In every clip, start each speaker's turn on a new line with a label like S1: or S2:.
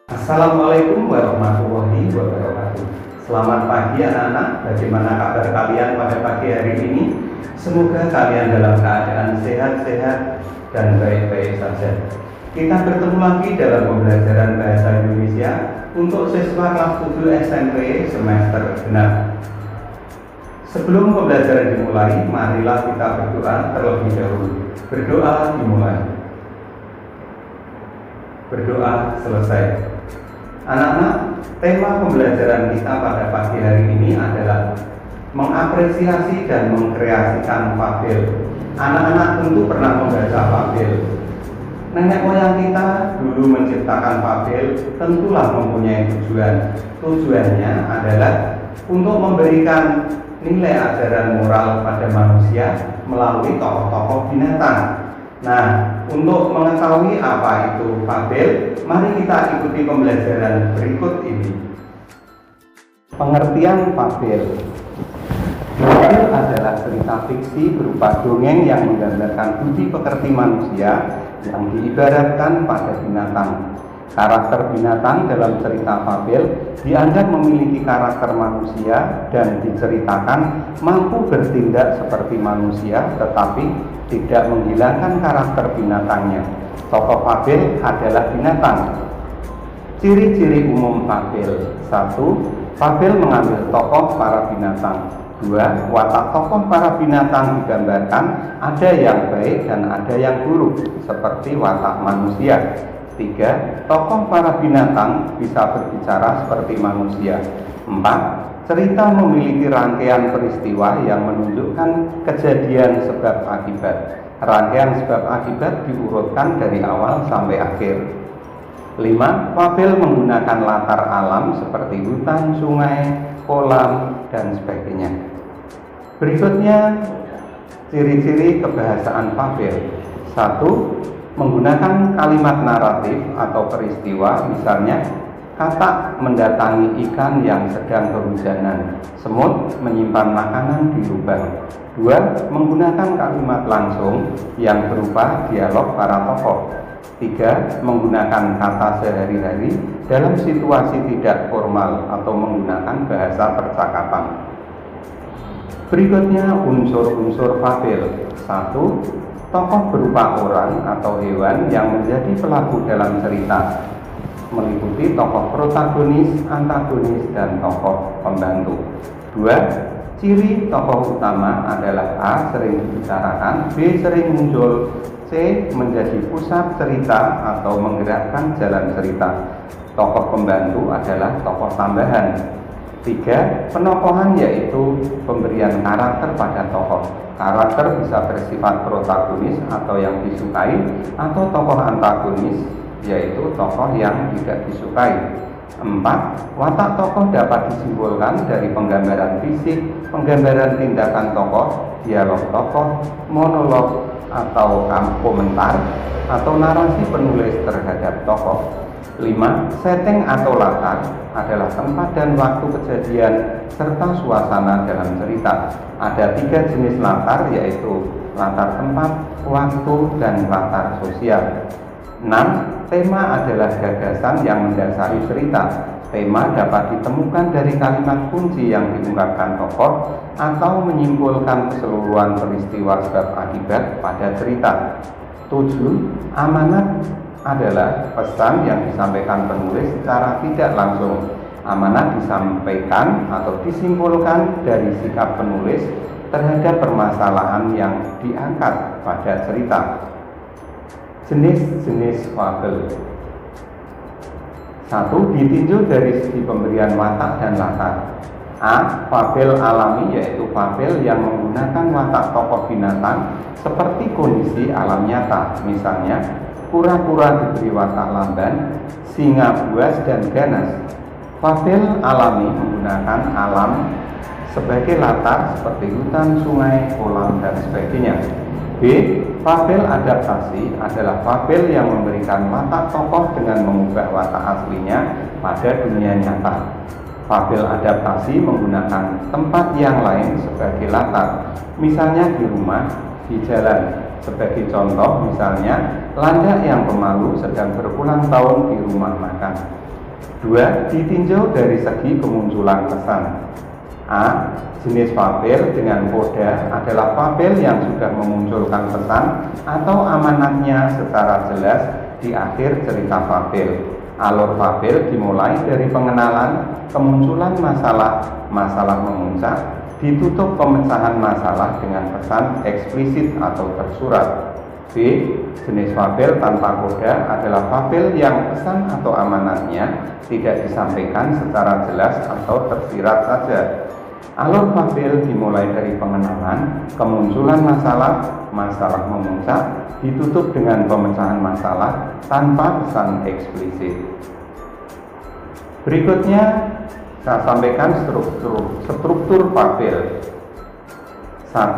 S1: Assalamualaikum warahmatullahi wabarakatuh. Selamat pagi anak-anak. Bagaimana kabar kalian pada pagi hari ini? Semoga kalian dalam keadaan sehat-sehat dan baik-baik saja. Kita bertemu lagi dalam pembelajaran bahasa Indonesia untuk siswa kelas 7 SMP semester genap. Sebelum pembelajaran dimulai, marilah kita berdoa terlebih dahulu. Berdoa dimulai. Berdoa selesai. Anak-anak, tema pembelajaran kita pada pagi hari ini adalah mengapresiasi dan mengkreasikan fabel. Anak-anak tentu pernah membaca fabel. Nenek moyang kita dulu menciptakan fabel tentulah mempunyai tujuan. Tujuannya adalah untuk memberikan nilai ajaran moral pada manusia melalui tokoh-tokoh binatang. Nah, untuk mengetahui apa itu fabel, mari kita ikuti pembelajaran berikut ini. Pengertian fabel. Fabel adalah cerita fiksi berupa dongeng yang menggambarkan budi pekerti manusia yang diibaratkan pada binatang. Karakter binatang dalam cerita fabel dianggap memiliki karakter manusia dan diceritakan mampu bertindak seperti manusia tetapi tidak menghilangkan karakter binatangnya. Tokoh fabel adalah binatang. Ciri-ciri umum fabel. 1. Fabel mengambil tokoh para binatang. 2. Watak tokoh para binatang digambarkan ada yang baik dan ada yang buruk seperti watak manusia. 3. Tokoh para binatang bisa berbicara seperti manusia. 4. Cerita memiliki rangkaian peristiwa yang menunjukkan kejadian sebab akibat. Rangkaian sebab akibat diurutkan dari awal sampai akhir. 5. Fabel menggunakan latar alam seperti hutan, sungai, kolam, dan sebagainya. Berikutnya, ciri-ciri kebahasaan fabel. 1. Menggunakan kalimat naratif atau peristiwa, misalnya kata mendatangi ikan yang sedang kehujanan, semut menyimpan makanan di lubang. 2. Menggunakan kalimat langsung yang berupa dialog para tokoh. 3. Menggunakan kata sehari-hari dalam situasi tidak formal atau menggunakan bahasa percakapan. Berikutnya unsur-unsur fabel. 1. Tokoh berupa orang atau hewan yang menjadi pelaku dalam cerita, meliputi tokoh protagonis, antagonis, dan tokoh pembantu. 2. Ciri tokoh utama adalah A. Sering dibicarakan, B. Sering muncul, C. Menjadi pusat cerita atau menggerakkan jalan cerita. Tokoh pembantu adalah tokoh tambahan. 3. Penokohan yaitu pemberian karakter pada tokoh. Karakter bisa bersifat protagonis atau yang disukai, atau tokoh antagonis yaitu tokoh yang tidak disukai. 4. Watak tokoh dapat disimpulkan dari penggambaran fisik, penggambaran tindakan tokoh, dialog tokoh, monolog atau komentar, atau narasi penulis terhadap tokoh. 5. Setting atau latar adalah tempat dan waktu kejadian serta suasana dalam cerita. Ada 3 jenis latar, yaitu latar tempat, waktu, dan latar sosial. 6. Tema adalah gagasan yang mendasari cerita. Tema dapat ditemukan dari kalimat kunci yang diungkapkan tokoh atau menyimpulkan keseluruhan peristiwa sebab akibat pada cerita. 7. Amanat adalah pesan yang disampaikan penulis secara tidak langsung. Amanat disampaikan atau disimpulkan dari sikap penulis terhadap permasalahan yang diangkat pada cerita. Jenis-jenis fabel. 1. Ditinjau dari segi pemberian watak dan latar. A. Fabel alami, yaitu fabel yang menggunakan watak tokoh binatang seperti kondisi alam nyata, misalnya kura-kura diberi watak lamban, singa buas, dan ganas. Fabel alami menggunakan alam sebagai latar seperti hutan, sungai, kolam, dan sebagainya. B. Fabel adaptasi adalah fabel yang memberikan watak tokoh dengan mengubah watak aslinya pada dunia nyata. Fabel adaptasi menggunakan tempat yang lain sebagai latar, misalnya di rumah, di jalan. Sebagai contoh, misalnya landak yang pemalu sedang berulang tahun di rumah makan. 2. Ditinjau dari segi kemunculan pesan. A. Jenis fabel dengan koda adalah fabel yang sudah memunculkan pesan atau amanatnya secara jelas di akhir cerita fabel. Alur fabel dimulai dari pengenalan, kemunculan masalah, masalah memuncak, ditutup pemecahan masalah dengan pesan eksplisit atau tersurat. B. Jenis fabel tanpa koda adalah fabel yang pesan atau amanatnya tidak disampaikan secara jelas atau tersirat saja. Alur fabel dimulai dari pengenalan, kemunculan masalah, masalah memuncak, ditutup dengan pemecahan masalah tanpa pesan eksplisit. Berikutnya saya sampaikan struktur fabel. 1.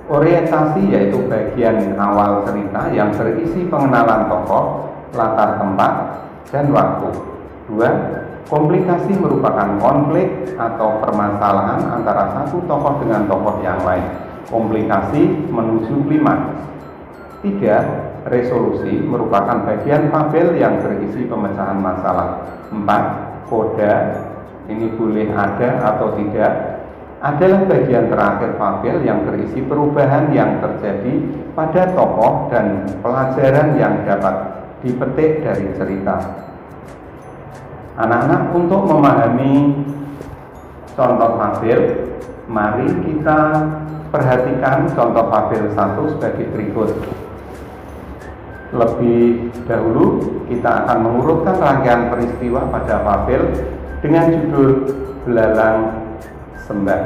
S1: Orientasi, yaitu bagian awal cerita yang berisi pengenalan tokoh, latar tempat, dan waktu. 2. Komplikasi merupakan konflik atau permasalahan antara satu tokoh dengan tokoh yang lain. Komplikasi menuju klimaks. 3. Resolusi merupakan bagian fabel yang berisi pemecahan masalah. 4. Koda, ini boleh ada atau tidak, adalah bagian terakhir fabel yang berisi perubahan yang terjadi pada tokoh dan pelajaran yang dapat dipetik dari cerita. Anak-anak, untuk memahami contoh fabel, mari kita perhatikan contoh fabel 1 sebagai berikut. Lebih dahulu kita akan mengurutkan rangkaian peristiwa pada fabel dengan judul Belalang Sembah.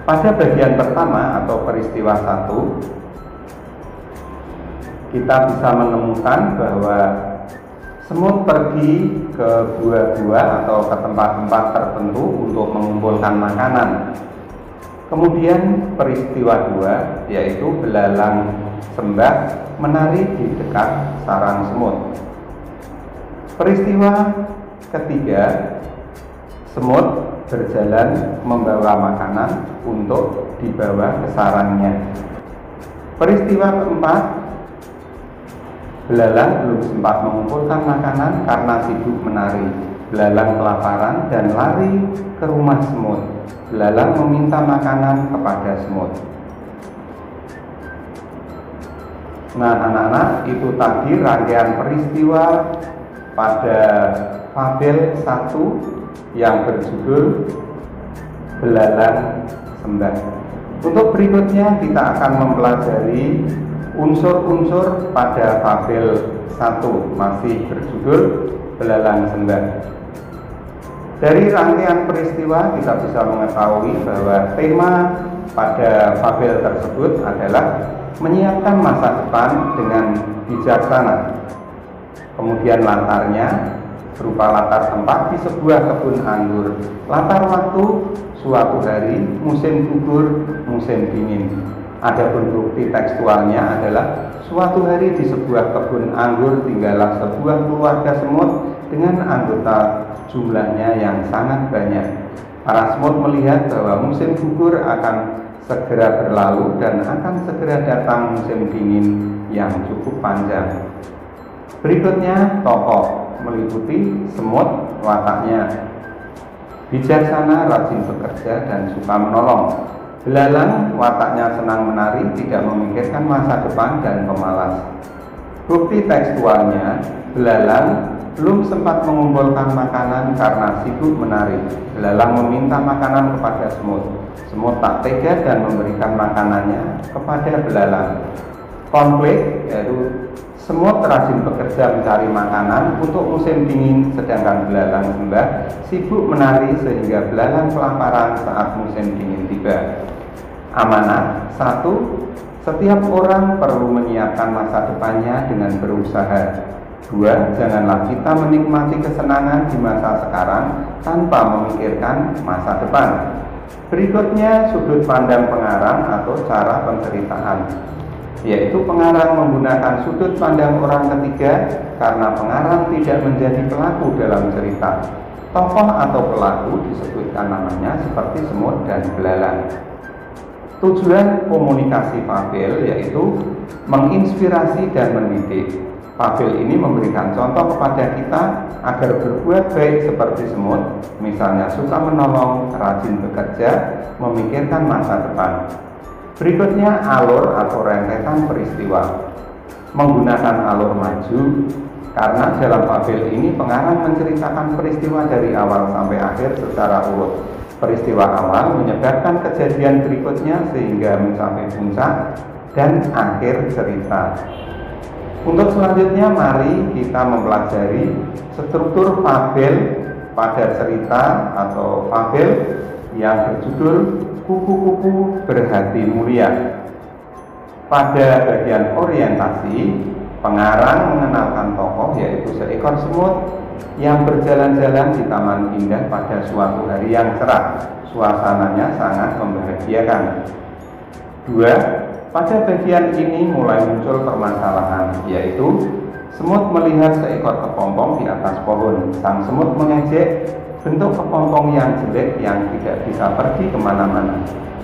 S1: Pada bagian pertama atau peristiwa 1, kita bisa menemukan bahwa semut pergi ke gua-gua atau ke tempat-tempat tertentu untuk mengumpulkan makanan. Kemudian peristiwa 2, yaitu belalang sembah menari di dekat sarang semut. Peristiwa ketiga, semut berjalan membawa makanan untuk dibawa ke sarangnya. Peristiwa keempat, belalang belum sempat mengumpulkan makanan karena sibuk menari. Belalang kelaparan dan lari ke rumah semut. Belalang meminta makanan kepada semut. Nah, anak-anak, itu tadi rangkaian peristiwa pada fabel 1 yang berjudul Belalang Sembah. Untuk berikutnya kita akan mempelajari unsur-unsur pada fabel 1 masih berjudul Belalang Sembah. Dari rangkaian peristiwa kita bisa mengetahui bahwa tema pada fabel tersebut adalah menyiapkan masa depan dengan bijaksana. Kemudian latarnya berupa latar tempat di sebuah kebun anggur. Latar waktu suatu hari, musim gugur, musim dingin. Adapun bukti tekstualnya adalah suatu hari di sebuah kebun anggur tinggallah sebuah keluarga semut dengan anggota jumlahnya yang sangat banyak. Para semut melihat bahwa musim gugur akan segera berlalu dan akan segera datang musim dingin yang cukup panjang. Berikutnya tokoh meliputi semut, wataknya bijaksana, rajin bekerja, dan suka menolong. Belalang wataknya senang menari, tidak memikirkan masa depan, dan pemalas. Bukti tekstualnya, belalang belum sempat mengumpulkan makanan karena sibuk menari. Belalang meminta makanan kepada semut. Semut tak tega dan memberikan makanannya kepada belalang. Konflik, yaitu semut rajin bekerja mencari makanan untuk musim dingin, sedangkan belalang sembah sibuk menari sehingga belalang kelaparan saat musim dingin tiba. Amanat 1. Setiap orang perlu menyiapkan masa depannya dengan berusaha. 2. Janganlah kita menikmati kesenangan di masa sekarang tanpa memikirkan masa depan. Berikutnya sudut pandang pengarang atau cara penceritaan, yaitu pengarang menggunakan sudut pandang orang ketiga karena pengarang tidak menjadi pelaku dalam cerita. Tokoh atau pelaku disebutkan namanya seperti semut dan belalang. Tujuan komunikasi fabel yaitu menginspirasi dan mendidik. Fabel ini memberikan contoh kepada kita agar berbuat baik seperti semut, misalnya suka menolong, rajin bekerja, memikirkan masa depan. Berikutnya alur atau rentetan peristiwa. Menggunakan alur maju, karena dalam fabel ini pengarang menceritakan peristiwa dari awal sampai akhir secara urut. Peristiwa awal menyebabkan kejadian berikutnya sehingga mencapai puncak dan akhir cerita. Untuk selanjutnya mari kita mempelajari struktur fabel pada cerita atau fabel yang berjudul Kupu-kupu Berhati Mulia. Pada bagian orientasi, pengarang mengenalkan tokoh yaitu seekor semut yang berjalan-jalan di taman indah pada suatu hari yang cerah. Suasananya sangat membahagiakan. 2. Pada bagian ini mulai muncul permasalahan, yaitu semut melihat seekor kepompong di atas pohon. Sang semut mengejek bentuk kepompong yang jelek yang tidak bisa pergi kemana-mana.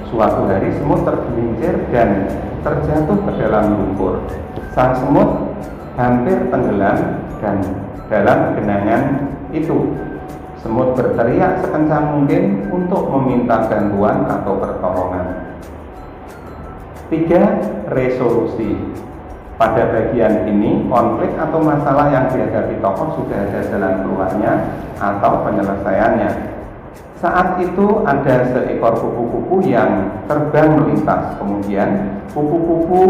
S1: Suatu hari semut tergelincir dan terjatuh ke dalam lumpur. Sang semut hampir tenggelam dan dalam genangan itu semut berteriak sekencang mungkin untuk meminta bantuan atau pertolongan. 3. Resolusi. Pada bagian ini, konflik atau masalah yang dihadapi tokoh sudah ada jalan keluarnya atau penyelesaiannya. Saat itu ada seekor kupu-kupu yang terbang melintas. Kemudian kupu-kupu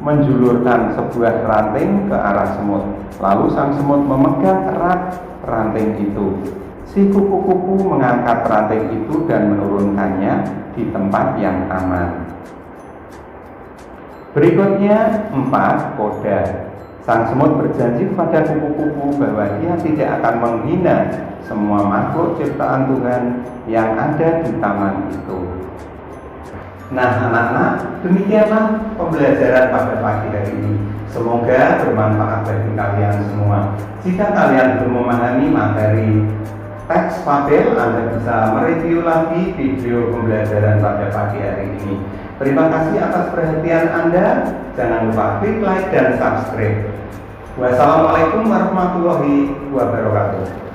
S1: menjulurkan sebuah ranting ke arah semut. Lalu sang semut memegang erat ranting itu. Si kupu-kupu mengangkat ranting itu dan menurunkannya di tempat yang aman. Berikutnya 4. Koda. Sang semut berjanji kepada kupu-kupu bahwa dia tidak akan menghina semua makhluk ciptaan Tuhan yang ada di taman itu. Nah anak-anak, demikianlah pembelajaran pada pagi hari ini. Semoga bermanfaat bagi kalian semua. Jika kalian belum memahami materi teks fabel, Anda bisa mereview lagi video pembelajaran pada pagi hari ini. Terima kasih atas perhatian Anda. Jangan lupa klik like dan subscribe. Wassalamualaikum warahmatullahi wabarakatuh.